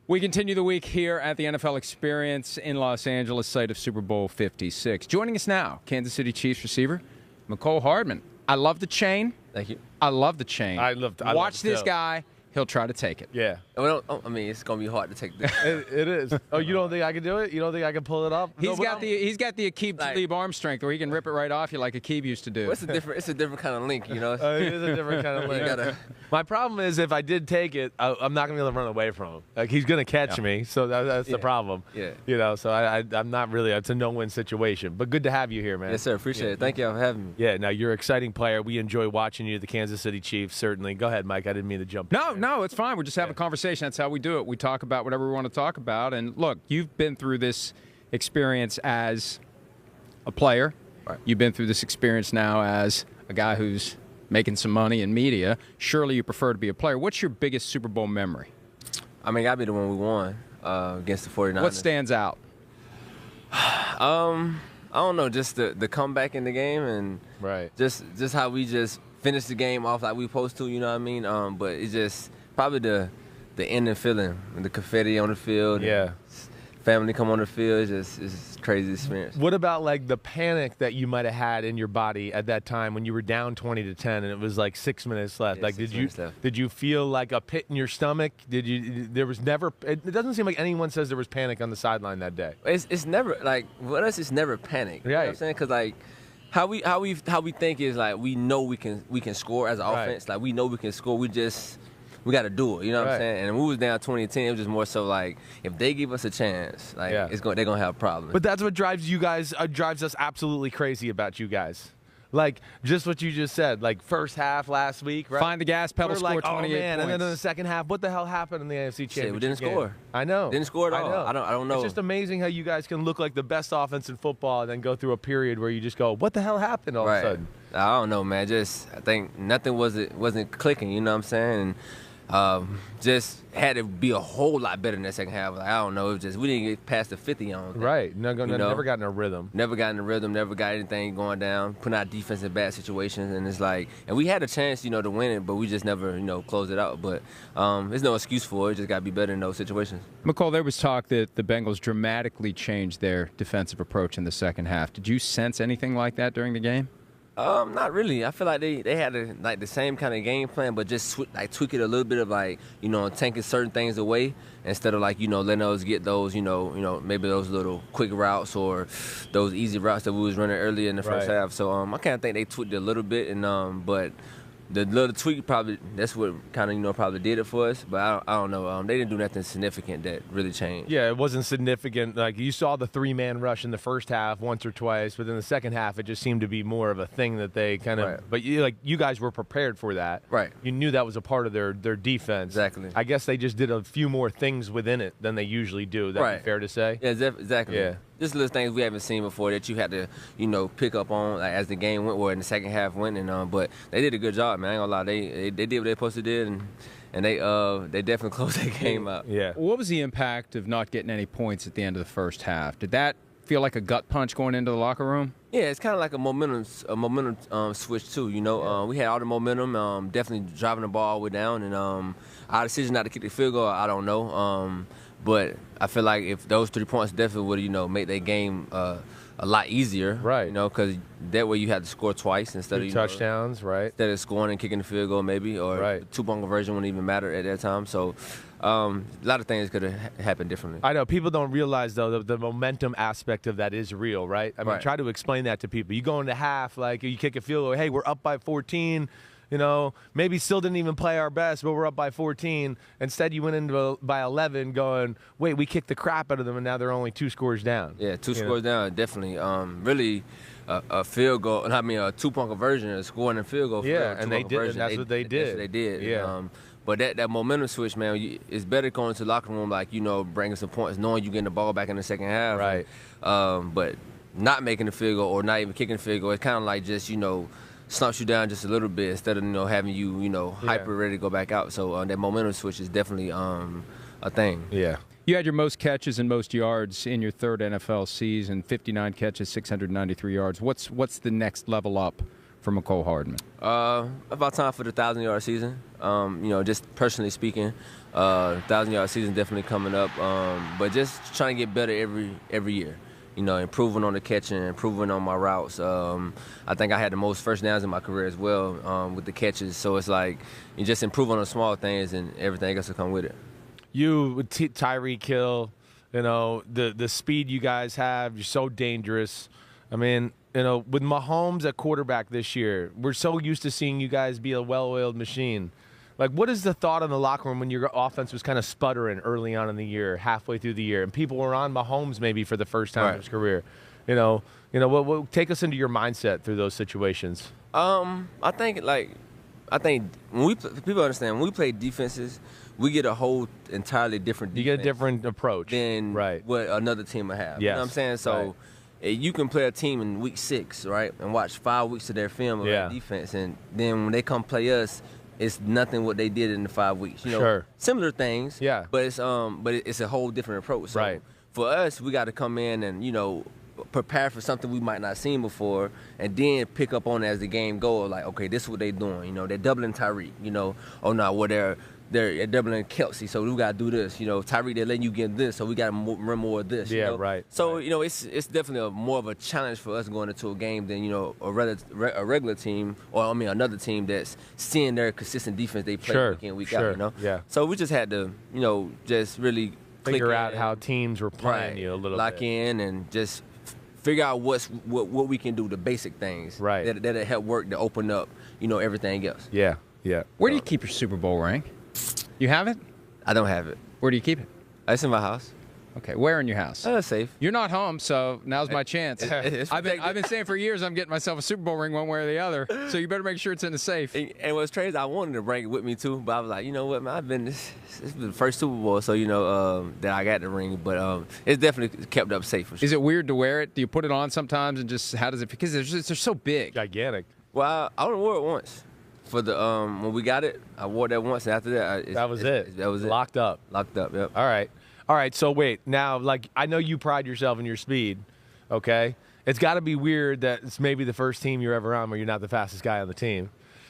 We continue the week here at the NFL Experience in Los Angeles, site of Super Bowl 56. Joining us now, Kansas City Chiefs receiver, Mecole Hardman. I love the chain. Thank you. I love the chain. Watch this too. guy. He'll try to take it. Yeah. Well, I mean, it's gonna be hard to take this. It is. Oh, you don't think I can do it? You don't think I can pull it up? He's got the Aqib Talib arm strength where he can rip it right off you like Aqib used to do. Well, it's a different kind of link, you know. It is a different kind of link. My problem is if I did take it, I'm not gonna be able to run away from him. Like he's gonna catch me, so that's the problem. Yeah. You know, so I'm not really. It's a no-win situation. But good to have you here, man. Yes, sir. Appreciate it. Thank you for having me. Yeah. Now you're an exciting player. We enjoy watching you, the Kansas City Chiefs. Certainly. Go ahead, Mike. I didn't mean to jump. No, it's fine. We're just having a conversation. That's how we do it. We talk about whatever we want to talk about. And look, you've been through this experience as a player. Right. You've been through this experience now as a guy who's making some money in media. Surely you prefer to be a player. What's your biggest Super Bowl memory? I mean, gotta be the one we won against the 49ers. What stands out? I don't know, just the comeback in the game and just how we just finished the game off like we supposed to, you know what I mean? But it's just probably the ending feeling, the confetti on the field. Yeah. Family come on the field. It's a crazy experience. What about like the panic that you might have had in your body at that time when you were down 20-10 and it was like 6 minutes left? Yeah, like, did you feel like a pit in your stomach? There was never. It doesn't seem like anyone says there was panic on the sideline that day. It's never like with us. It's never panic. You know what I'm saying? Because like how we think is like we know we can score as an offense. Like we know we can score. We got to do it, you know what I'm saying? And when we was down 20-10, it was just more so like if they give us a chance, like they're gonna have problems. But that's what drives you guys, drives us absolutely crazy about you guys. Like just what you just said, like first half last week, right? Find the gas pedal, score 28 points. And then in the second half, what the hell happened in the AFC Championship Shit, we didn't game? score. I know. Didn't score at all. I don't know. It's just amazing how you guys can look like the best offense in football and then go through a period where you just go, what the hell happened all of a sudden? I don't know, man. I think nothing wasn't clicking, you know what I'm saying? And, just had to be a whole lot better in that second half. Like, I don't know. It was just we didn't get past the 50 on. Right. Never got in a rhythm. Never got in a rhythm. Never got anything going down. Putting our defense in bad situations, and it's like, and we had a chance, to win it, but we just never, closed it out. But there's no excuse for it. Just got to be better in those situations. Mecole, there was talk that the Bengals dramatically changed their defensive approach in the second half. Did you sense anything like that during the game? Not really. I feel like they had the same kind of game plan, but just tweak it a little bit of taking certain things away instead of letting us get those maybe those little quick routes or those easy routes that we was running earlier in the first half. So I kind of think they tweaked it a little bit, and but the little tweak probably that's what kind of probably did it for us. But I don't know. They didn't do nothing significant that really changed. Yeah, it wasn't significant. Like you saw the 3-man rush in the first half once or twice, but in the second half it just seemed to be more of a thing that they kind of. But you guys were prepared for that. Right. You knew that was a part of their defense. Exactly. I guess they just did a few more things within it than they usually do. That'd be fair to say. Yeah, exactly. Yeah. Just little things we haven't seen before that you had to, pick up on as the game went, or in the second half went, and but they did a good job, man. I ain't gonna lie, they did what they supposed to do, and they definitely closed that game out. Yeah. What was the impact of not getting any points at the end of the first half? Did that feel like a gut punch going into the locker room? Yeah, it's kind of like a momentum switch too. We had all the momentum, definitely driving the ball all the way down, and our decision not to kick the field goal, I don't know. But I feel like if those 3 points definitely would, make that game a lot easier. Right. Because that way you had to score twice instead of touchdowns, right? Instead of scoring and kicking the field goal maybe, or the 2-point conversion wouldn't even matter at that time. So a lot of things could have happened differently. I know. People don't realize, though, the momentum aspect of that is real, right? I mean, try to explain that to people. You go into half, you kick a field goal, hey, we're up by 14. Maybe still didn't even play our best, but we're up by 14. Instead, you went into by 11 going, wait, we kicked the crap out of them, and now they're only 2 scores down. Yeah, 2 scores down, definitely. Really, a field goal, a 2-point conversion, a scoring and field goal. Yeah, and they did, and that's what they did. That's what they did. Yeah. But that momentum switch, man, it's better going to the locker room, bringing some points, knowing you're getting the ball back in the second half. Right. But not making the field goal or not even kicking the field goal, it's kind of like just, slumps you down just a little bit instead of having you hyper ready to go back out. So that momentum switch is definitely a thing. Yeah. You had your most catches and most yards in your third NFL season, 59 catches, 693 yards. What's the next level up for Mecole Hardman? About time for the 1,000-yard season. Just personally speaking, 1,000-yard season definitely coming up. But just trying to get better every year. Improving on the catching, improving on my routes. I think I had the most first downs in my career as well with the catches. So it's like you just improve on the small things and everything else will come with it. You with Tyreek Hill, the speed you guys have, you're so dangerous. I mean, with Mahomes at quarterback this year, we're so used to seeing you guys be a well-oiled machine. Like, what is the thought in the locker room when your offense was kind of sputtering early on in the year, halfway through the year, and people were on Mahomes maybe for the first time in his career? What take us into your mindset through those situations? I think when people understand when we play defenses, we get a whole entirely different defense. You get a different approach than what another team would have. Yes. You know what I'm saying? So you can play a team in week 6, right, and watch 5 weeks of their film of their defense, and then when they come play us, it's nothing what they did in the 5 weeks. Similar things. Yeah. But it's a whole different approach. So for us, we got to come in and prepare for something we might not seen before, and then pick up on it as the game goes. Like, okay, this is what they're doing. They're doubling Tyreek. They're doubling Kelsey, so we got to do this. Tyreek, they're letting you get this, so we got to run more of this. So, it's definitely more of a challenge for us going into a game than, a regular team, or, another team that's seeing their consistent defense they play week in, week out, Yeah. So we just had to, just really figure out how teams were playing you a little lock bit. in and just figure out what we can do, the basic things that'll help work to open up, everything else. Yeah. Where do you keep your Super Bowl ring? You have it? I don't have it. Where do you keep it? It's in my house. Okay, where in your house? Safe. You're not home, so now's my chance. I've been saying for years I'm getting myself a Super Bowl ring one way or the other, so you better make sure it's in the safe. And what's crazy, I wanted to bring it with me too, but I was like, you know what, man, this has been the first Super Bowl, so that I got the ring, but it's definitely kept up safe for sure. Is it weird to wear it? Do you put it on sometimes and just how does it? Because they're so big, gigantic. Well, I only wore it once. For the when we got it, I wore that once, and after that, that was it. Locked up. Yep. All right. So wait, now, I know you pride yourself in your speed. Okay, it's got to be weird that it's maybe the first team you're ever on where you're not the fastest guy on the team.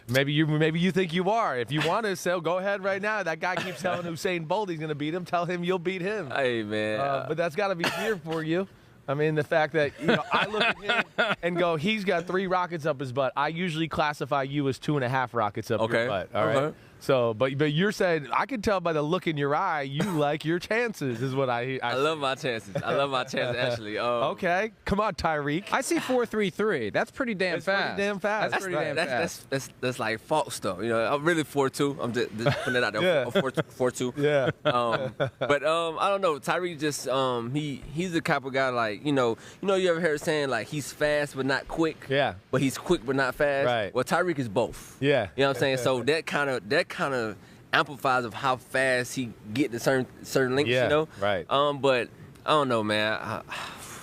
Maybe you think you are. If you want to, so go ahead right now. That guy keeps telling Usain Bolt he's going to beat him. Tell him you'll beat him. Hey man, but that's got to be weird for you. I mean, the fact that I look at him and go, he's got 3 rockets up his butt. I usually classify you as 2.5 rockets up your butt. All right. So, but you're saying I can tell by the look in your eye you like your chances is what I love my chances. I love my chances actually. Okay, come on, Tyreek. I see 4.33. That's pretty damn fast. Pretty damn fast. That's pretty damn fast. That's like false though. I'm really 4.2. I'm just putting it out there. 4.2. Yeah. But I don't know. Tyreek just he's the type of guy like you ever heard saying like he's fast but not quick. Yeah. But he's quick but not fast. Right. Well, Tyreek is both. Yeah. You know what I'm saying? So that kind of amplifies of how fast he get to certain lengths. Yeah. Right. But I don't know, man.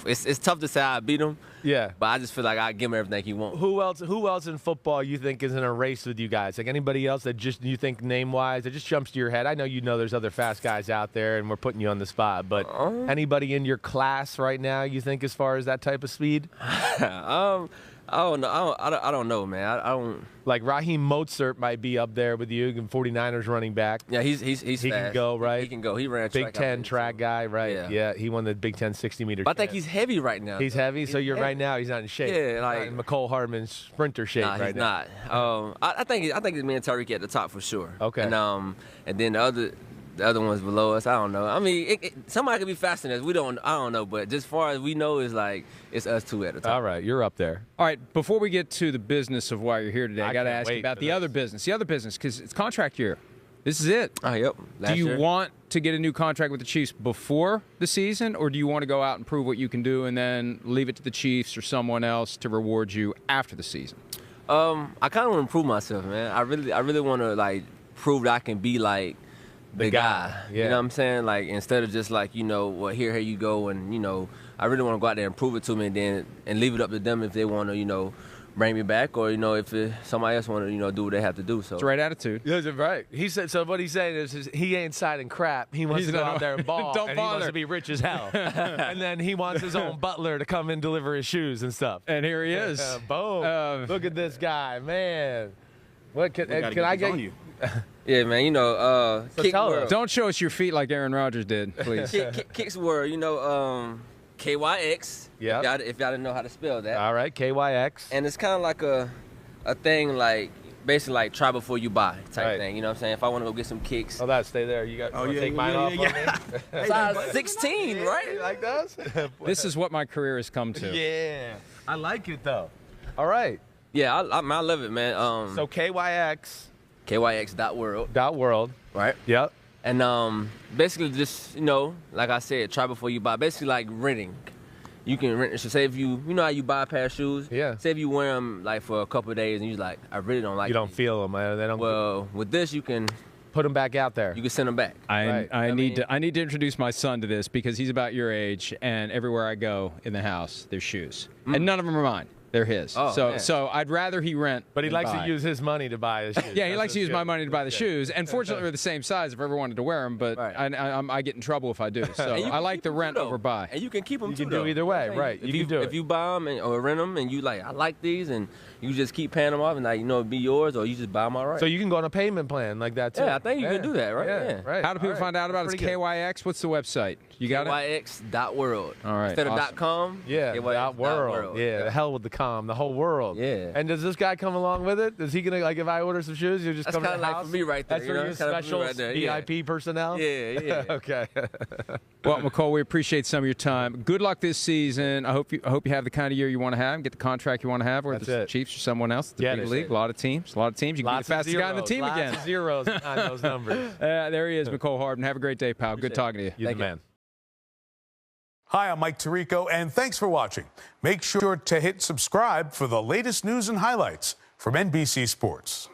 It's tough to say I beat him. Yeah. But I just feel like I give him everything he wants. Who else in football you think is in a race with you guys? Like anybody else that just you think name-wise that just jumps to your head? I know there's other fast guys out there and we're putting you on the spot, but anybody in your class right now you think as far as that type of speed? I don't know. I don't know, man. I don't. Like Raheem Mostert might be up there with you, and 49ers running back. Yeah, he's he fast. Can go, right? He can go. He ran Big track. Big Ten track guy, right? Yeah, he won the Big Ten 60-meter. But I think he's heavy right now. He's heavy, so you're heavy. Right now he's not in shape. Yeah, like Mecole Hardman's sprinter shape right now. He's not. I think me and Tyreek at the top for sure. Okay. And then the other ones below us, I don't know. I mean, somebody could be faster than us. I don't know. But just as far as we know, it's like it's us two at the top. All right, you're up there. All right, before we get to the business of why you're here today, I got to ask you about the other business. The other business, because it's contract year. This is it. Oh, yep. Do you want to get a new contract with the Chiefs before the season, or do you want to go out and prove what you can do and then leave it to the Chiefs or someone else to reward you after the season? I kind of want to prove myself, man. I really want to like prove that I can be like the guy. Yeah. You know what I'm saying? Like instead of just like well here you go, and I really want to go out there and prove it to me, and leave it up to them if they want to bring me back, or if somebody else want to do what they have to do. So It's the right attitude. Yeah, right. He said. So what he's saying is he ain't siding crap. He wants to go out there and ball. Don't and bother. He wants to be rich as hell. And then he wants his own butler to come and deliver his shoes and stuff. And here he is. Boom. Look at this guy, man. What can I get you? Yeah, man. Kick tell world. us. Don't show us your feet like Aaron Rodgers did, please. Kicks world. KYX. Yeah. If y'all didn't know how to spell that. All right, KYX. And it's kind of like a thing like basically like try before you buy type thing. You know what I'm saying? If I want to go get some kicks. Oh, that stay there. You got. Take mine off. On me? Size 16, right? Like those? This is what my career has come to. Yeah. I like it though. All right. Yeah, I love it, man. So KYX. KYX.world. Right. Yep. And basically just, like I said, try before you buy. Basically like renting. You can rent. So say if you know how you buy a pair of shoes. Yeah. Say if you wear them like for a couple of days and you're like, I really don't like. You don't these. feel them. They don't. Well, with this you can put them back out there. You can send them back. I need to introduce my son to this because he's about your age, and everywhere I go in the house, there's shoes, and none of them are mine. They're his. Oh, so I'd rather he rent. But he than likes buy. to use his money to buy his shoes. Yeah, he likes to use my money to buy the shoes. And fortunately, we're the same size if I ever wanted to wear them, but I get in trouble if I do. So I like the rent over buy. And you can keep them You too, can do either way, right. If You can do it. If you buy them or rent them and you like, I like these, and you just keep paying them off and it'd be yours, or you just buy them outright. So you can go on a payment plan like that too. Yeah, I think you can do that, right? Yeah. Right. How do people find out about it? It's KYX. What's the website? You got it? KYX.world. All right. Instead of awesome. .com. Yeah, KYX.world. Yeah, the hell with the com, the whole world. Yeah. And does this guy come along with it? Is he gonna if I order some shoes, you just That's come to the kinda like house? for me right there, That's you for know? your That's kinda for me special right there, yeah. VIP personnel. Yeah. Okay. Well, Mecole, we appreciate some of your time. Good luck this season. I hope you have the kind of year you want to have, get the contract you want to have, whether it's the Chiefs or someone else. The big league, a lot of teams. You can be the fastest guy on the team again. Lots of zeros behind those numbers. There he is, Mecole Hardman. Have a great day, pal. Good talking to you. You're the man. Hi, I'm Mike Tirico, and thanks for watching. Make sure to hit subscribe for the latest news and highlights from NBC Sports.